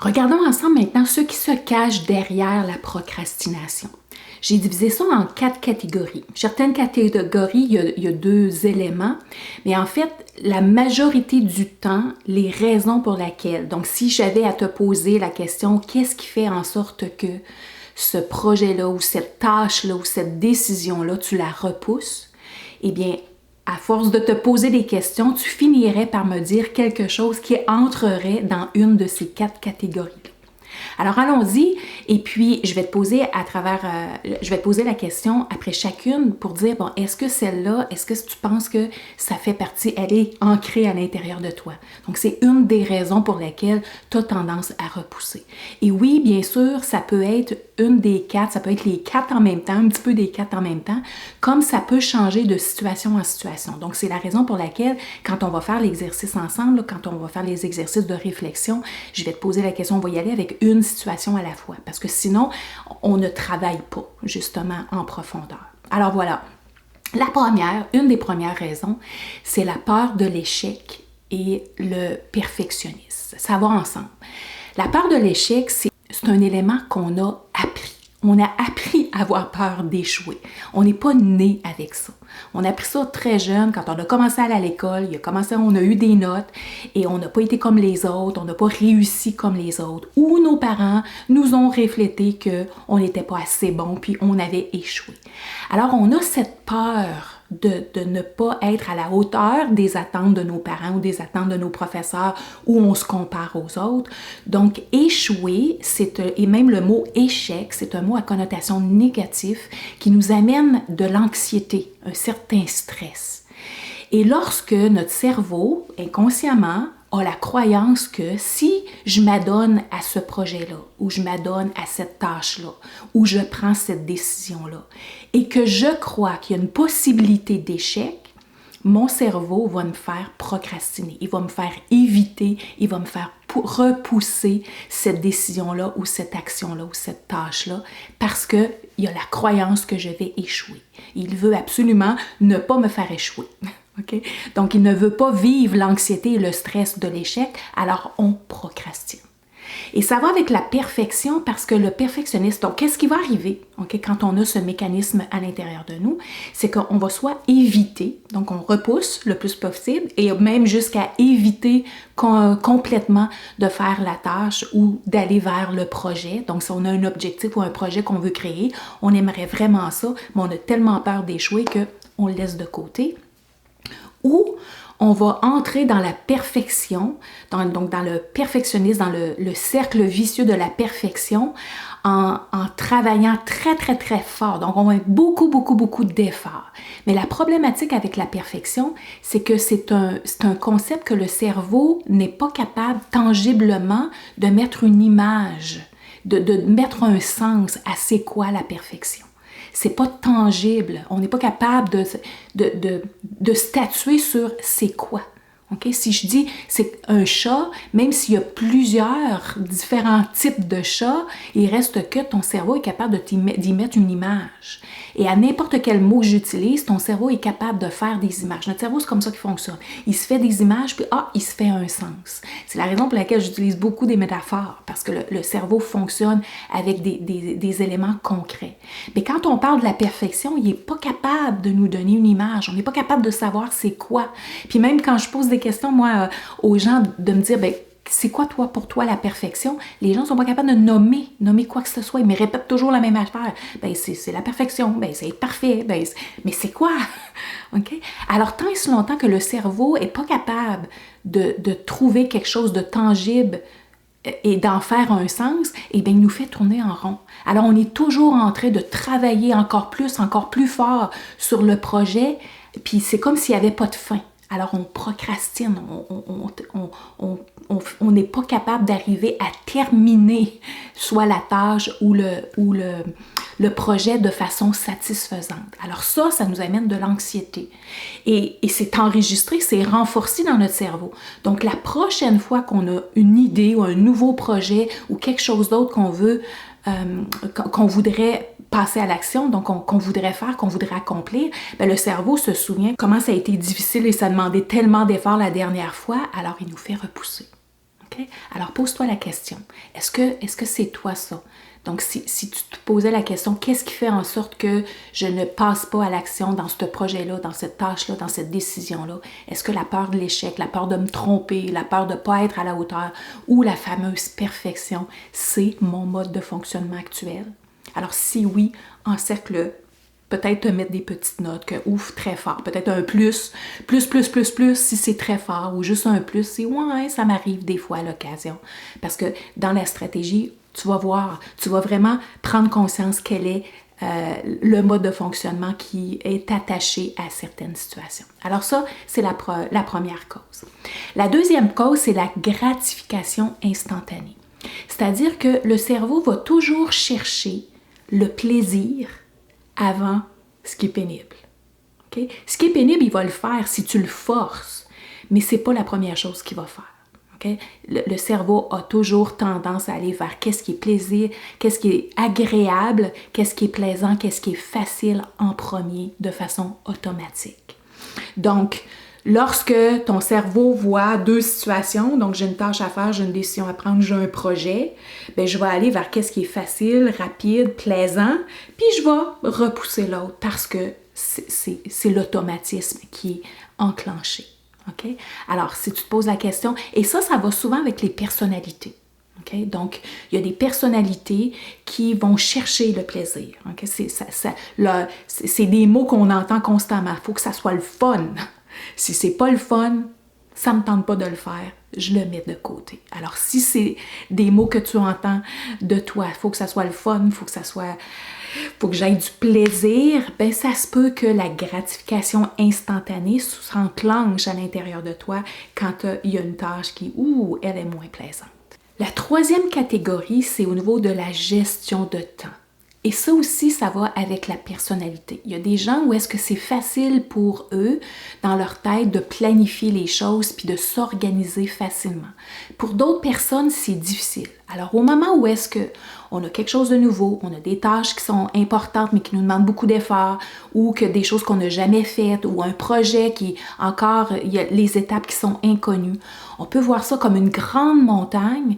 Regardons ensemble maintenant ce qui se cache derrière la procrastination. J'ai divisé ça en 4 catégories. Certaines catégories, il y a 2 éléments, mais en fait, la majorité du temps, les raisons pour lesquelles. Donc, si j'avais à te poser la question, qu'est-ce qui fait en sorte que ce projet-là ou cette tâche-là ou cette décision-là, tu la repousses? Eh bien, à force de te poser des questions, tu finirais par me dire quelque chose qui entrerait dans une de ces 4 catégories-là. Alors allons-y, et puis je vais te poser la question après chacune pour dire, bon, est-ce que celle-là, est-ce que tu penses que ça fait partie, elle est ancrée à l'intérieur de toi? Donc c'est une des raisons pour lesquelles tu as tendance à repousser. Et oui, bien sûr, ça peut être une des 4, ça peut être les 4 en même temps, un petit peu des 4 en même temps, comme ça peut changer de situation en situation. Donc c'est la raison pour laquelle, quand on va faire l'exercice ensemble, quand on va faire les exercices de réflexion, je vais te poser la question, on va y aller avec une situation à la fois, parce que sinon, on ne travaille pas, justement, en profondeur. Alors voilà, une des premières raisons, c'est la peur de l'échec et le perfectionnisme. Ça va ensemble. La peur de l'échec, c'est un élément qu'on a appris. On a appris à avoir peur d'échouer. On n'est pas né avec ça. On a appris ça très jeune, quand on a commencé à aller à l'école, on a eu des notes et on n'a pas été comme les autres, on n'a pas réussi comme les autres. Ou nos parents nous ont reflété qu'on n'était pas assez bon puis on avait échoué. Alors on a cette peur de ne pas être à la hauteur des attentes de nos parents ou des attentes de nos professeurs où on se compare aux autres. Donc, échouer, et même le mot échec, c'est un mot à connotation négative qui nous amène de l'anxiété, un certain stress. Et lorsque notre cerveau, inconsciemment, a la croyance que si je m'adonne à ce projet-là, ou je m'adonne à cette tâche-là, ou je prends cette décision-là, et que je crois qu'il y a une possibilité d'échec, mon cerveau va me faire procrastiner, il va me faire éviter, il va me faire repousser cette décision-là, ou cette action-là, ou cette tâche-là, parce qu'il y a la croyance que je vais échouer. Il veut absolument ne pas me faire échouer. Okay? Donc, il ne veut pas vivre l'anxiété et le stress de l'échec, alors on procrastine. Et ça va avec la perfection parce que le perfectionniste, donc qu'est-ce qui va arriver quand on a ce mécanisme à l'intérieur de nous? C'est qu'on va soit éviter, donc on repousse le plus possible et même jusqu'à éviter complètement de faire la tâche ou d'aller vers le projet. Donc si on a un objectif ou un projet qu'on veut créer, on aimerait vraiment ça, mais on a tellement peur d'échouer qu'on le laisse de côté. Ou on va entrer dans la perfection, donc dans le perfectionnisme, dans le cercle vicieux de la perfection, en travaillant très, très, très fort. Donc, on va mettre beaucoup, beaucoup, beaucoup d'efforts. Mais la problématique avec la perfection, c'est que c'est un concept que le cerveau n'est pas capable tangiblement de mettre une image, de mettre un sens à c'est quoi la perfection. C'est pas tangible. On n'est pas capable de statuer sur c'est quoi. Okay? Si je dis c'est un chat, même s'il y a plusieurs différents types de chats, il reste que ton cerveau est capable d'y mettre une image. Et à n'importe quel mot que j'utilise, ton cerveau est capable de faire des images. Notre cerveau, c'est comme ça qu'il fonctionne. Il se fait des images, puis il se fait un sens. C'est la raison pour laquelle j'utilise beaucoup des métaphores, parce que le cerveau fonctionne avec des éléments concrets. Mais quand on parle de la perfection, il n'est pas capable de nous donner une image. On n'est pas capable de savoir c'est quoi. Puis même quand je pose des questions, moi, aux gens, de me dire, c'est quoi pour toi la perfection? Les gens ne sont pas capables de nommer quoi que ce soit. Ils me répètent toujours la même affaire. C'est la perfection, c'est être parfait, mais c'est quoi? Okay? Alors, tant et si longtemps que le cerveau n'est pas capable de trouver quelque chose de tangible et d'en faire un sens, il nous fait tourner en rond. Alors, on est toujours en train de travailler encore plus fort sur le projet, puis c'est comme s'il n'y avait pas de fin. Alors, on procrastine, on n'est pas capable d'arriver à terminer soit la tâche ou le projet de façon satisfaisante. Alors ça nous amène de l'anxiété. Et c'est enregistré, c'est renforcé dans notre cerveau. Donc, la prochaine fois qu'on a une idée ou un nouveau projet ou quelque chose d'autre qu'on veut, qu'on voudrait passer à l'action, donc qu'on voudrait faire, qu'on voudrait accomplir, le cerveau se souvient comment ça a été difficile et ça demandait tellement d'efforts la dernière fois, alors il nous fait repousser. OK? Alors, pose-toi la question. Est-ce que c'est toi ça? Donc, si tu te posais la question, qu'est-ce qui fait en sorte que je ne passe pas à l'action dans ce projet-là, dans cette tâche-là, dans cette décision-là? Est-ce que la peur de l'échec, la peur de me tromper, la peur de ne pas être à la hauteur ou la fameuse perfection, c'est mon mode de fonctionnement actuel? Alors, si oui, encercle-le. Peut-être te mettre des petites notes, que ouf, très fort. Peut-être un plus si c'est très fort, ou juste un plus, c'est ouais, ça m'arrive des fois à l'occasion. Parce que dans la stratégie, tu vas voir, tu vas vraiment prendre conscience quel est le mode de fonctionnement qui est attaché à certaines situations. Alors ça, c'est la première cause. La deuxième cause, c'est la gratification instantanée. C'est-à-dire que le cerveau va toujours chercher le plaisir avant ce qui est pénible. Okay? Ce qui est pénible, il va le faire si tu le forces, mais ce n'est pas la première chose qu'il va faire. Okay? Le cerveau a toujours tendance à aller vers qu'est-ce qui est plaisir, qu'est-ce qui est agréable, qu'est-ce qui est plaisant, qu'est-ce qui est facile en premier de façon automatique. Donc, lorsque ton cerveau voit deux situations, donc j'ai une tâche à faire, j'ai une décision à prendre, j'ai un projet, bien, je vais aller vers qu'est-ce qui est facile, rapide, plaisant, puis je vais repousser l'autre parce que c'est l'automatisme qui est enclenché. Okay? Alors, si tu te poses la question, et ça va souvent avec les personnalités. Okay? Donc, il y a des personnalités qui vont chercher le plaisir. Okay? C'est des mots qu'on entend constamment. Il faut que ça soit le fun. Si c'est pas le fun, ça me tente pas de le faire, je le mets de côté. Alors, si c'est des mots que tu entends de toi, il faut que ça soit le fun, il faut que j'aie du plaisir, ben ça se peut que la gratification instantanée s'enclenche à l'intérieur de toi quand il y a une tâche qui, elle est moins plaisante. La troisième catégorie, c'est au niveau de la gestion de temps. Et ça aussi, ça va avec la personnalité. Il y a des gens où est-ce que c'est facile pour eux, dans leur tête, de planifier les choses puis de s'organiser facilement. Pour d'autres personnes, c'est difficile. Alors, au moment où est-ce que on a quelque chose de nouveau, on a des tâches qui sont importantes mais qui nous demandent beaucoup d'efforts, ou que des choses qu'on n'a jamais faites, ou un projet qui, encore, il y a les étapes qui sont inconnues, on peut voir ça comme une grande montagne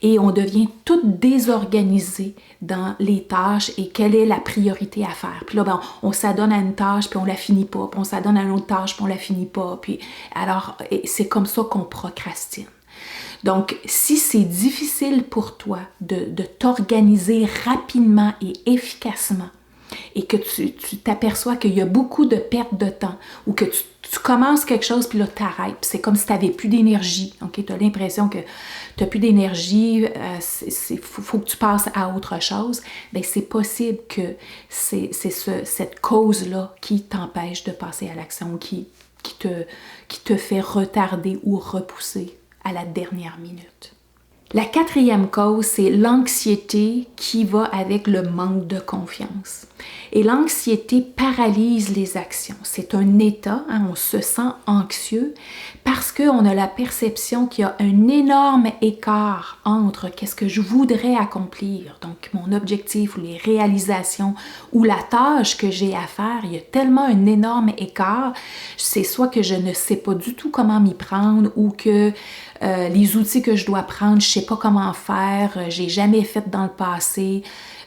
et on devient tout désorganisé dans les tâches et quelle est la priorité à faire. Puis là, ben, on s'adonne à une tâche puis on la finit pas, puis on s'adonne à une autre tâche puis on la finit pas. Puis alors, c'est comme ça qu'on procrastine. Donc, si c'est difficile pour toi de t'organiser rapidement et efficacement et que tu t'aperçois qu'il y a beaucoup de pertes de temps ou que tu commences quelque chose puis là, tu arrêtes. C'est comme si tu n'avais plus d'énergie. Okay? Tu as l'impression que tu n'as plus d'énergie, faut que tu passes à autre chose. Bien, c'est possible que c'est cette cause-là qui t'empêche de passer à l'action, qui te fait retarder ou repousser à la dernière minute. La quatrième cause, c'est l'anxiété qui va avec le manque de confiance. Et l'anxiété paralyse les actions. C'est un état, on se sent anxieux parce qu'on a la perception qu'il y a un énorme écart entre qu'est-ce que je voudrais accomplir, donc mon objectif ou les réalisations ou la tâche que j'ai à faire. Il y a tellement un énorme écart, c'est soit que je ne sais pas du tout comment m'y prendre ou que les outils que je dois prendre, je ne sais pas comment faire, j'ai jamais fait dans le passé,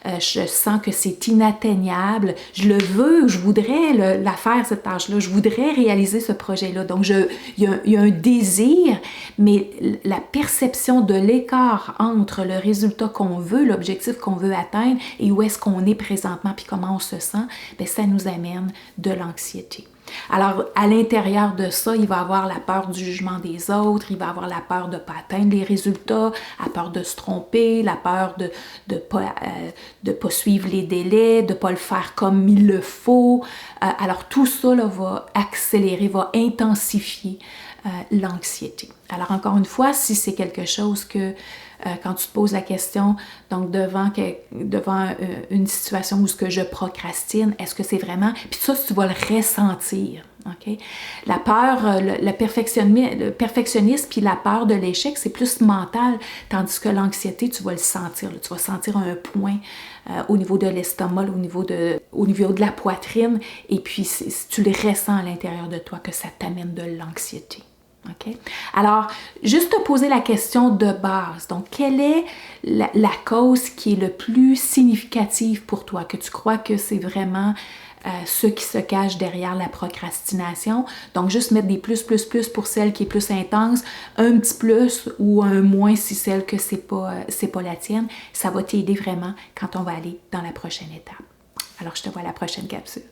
je sens que c'est inatteignable, je le veux, je voudrais la faire cette tâche-là, je voudrais réaliser ce projet-là. Donc, il y a un désir, mais la perception de l'écart entre le résultat qu'on veut, l'objectif qu'on veut atteindre et où est-ce qu'on est présentement puis comment on se sent, bien, ça nous amène de l'anxiété. Alors, à l'intérieur de ça, il va y avoir la peur du jugement des autres, il va y avoir la peur de ne pas atteindre les résultats, la peur de se tromper, la peur de ne pas suivre les délais, de ne pas le faire comme il le faut. Alors, tout ça là, va accélérer, va intensifier l'anxiété. Alors, encore une fois, si c'est quelque chose que quand tu te poses la question, donc devant une situation où ce que je procrastine, est-ce que c'est vraiment... Puis ça, tu vas le ressentir. Okay? La peur, le perfectionnisme puis la peur de l'échec, c'est plus mental, tandis que l'anxiété, tu vas le sentir. Là. Tu vas sentir un point au niveau de l'estomac, au niveau de la poitrine, et puis tu le ressens à l'intérieur de toi que ça t'amène de l'anxiété. OK? Alors, juste te poser la question de base. Donc, quelle est la cause qui est le plus significative pour toi, que tu crois que c'est vraiment ce qui se cache derrière la procrastination? Donc, juste mettre des plus pour celle qui est plus intense, un petit plus ou un moins si celle que c'est pas la tienne. Ça va t'aider vraiment quand on va aller dans la prochaine étape. Alors, je te vois à la prochaine capsule.